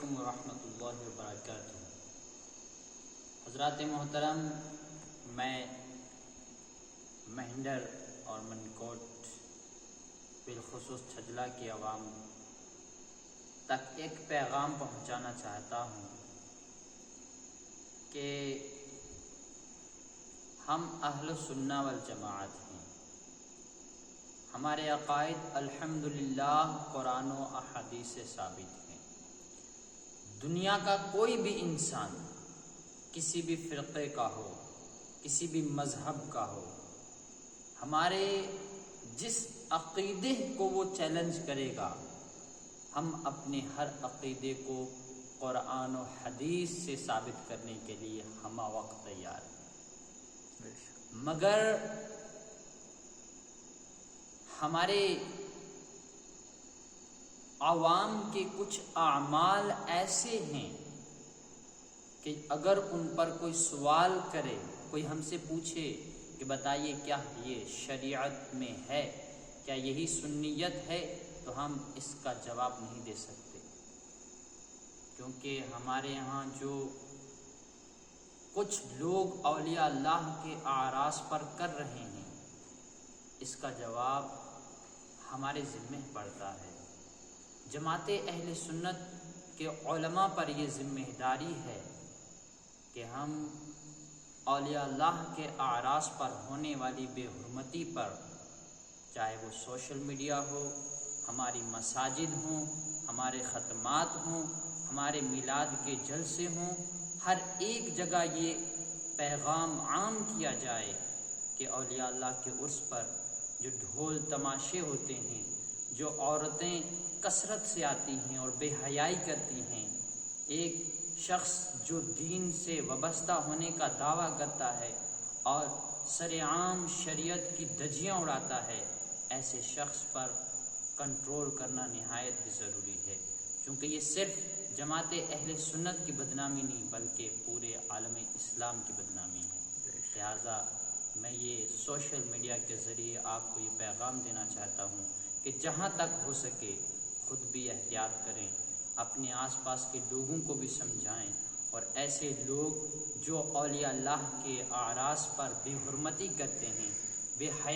علیکم ورحمۃ اللہ وبرکاتہ۔ حضرات محترم، میں مہنڈر اور منکوٹ بالخصوص چھجلا کی عوام تک ایک پیغام پہنچانا چاہتا ہوں کہ ہم اہل سنہ والجماعت ہیں۔ ہمارے عقائد الحمدللہ قرآن و احادیث سے ثابت ہیں۔ دنیا کا کوئی بھی انسان کسی بھی فرقے کا ہو، کسی بھی مذہب کا ہو، ہمارے جس عقیدے کو وہ چیلنج کرے گا، ہم اپنے ہر عقیدے کو قرآن و حدیث سے ثابت کرنے کے لیے ہمہ وقت تیار ہیں۔ مگر ہمارے عوام کے کچھ اعمال ایسے ہیں کہ اگر ان پر کوئی سوال کرے، کوئی ہم سے پوچھے کہ بتائیے کیا یہ شریعت میں ہے، کیا یہی سنیت ہے، تو ہم اس کا جواب نہیں دے سکتے، کیونکہ ہمارے یہاں جو کچھ لوگ اولیاء اللہ کے اعراض پر کر رہے ہیں، اس کا جواب ہمارے ذمہ پڑتا ہے۔ جماعت اہل سنت کے علماء پر یہ ذمہ داری ہے کہ ہم اولیاء اللہ کے اعراض پر ہونے والی بے حرمتی پر، چاہے وہ سوشل میڈیا ہو، ہماری مساجد ہوں، ہمارے ختمات ہوں، ہمارے میلاد کے جلسے ہوں، ہر ایک جگہ یہ پیغام عام کیا جائے کہ اولیاء اللہ کے عرس پر جو ڈھول تماشے ہوتے ہیں، جو عورتیں کثرت سے آتی ہیں اور بے حیائی کرتی ہیں، ایک شخص جو دین سے وابستہ ہونے کا دعویٰ کرتا ہے اور سر عام شریعت کی دھجیاں اڑاتا ہے، ایسے شخص پر کنٹرول کرنا نہایت ہی ضروری ہے، کیونکہ یہ صرف جماعت اہل سنت کی بدنامی نہیں بلکہ پورے عالم اسلام کی بدنامی ہے۔ لہٰذا میں یہ سوشل میڈیا کے ذریعے آپ کو یہ پیغام دینا چاہتا ہوں کہ جہاں تک ہو سکے خود بھی احتیاط کریں، اپنے آس پاس کے لوگوں کو بھی سمجھائیں، اور ایسے لوگ جو اولیاء اللہ کے اعراض پر بے حرمتی کرتے ہیں، بے حیا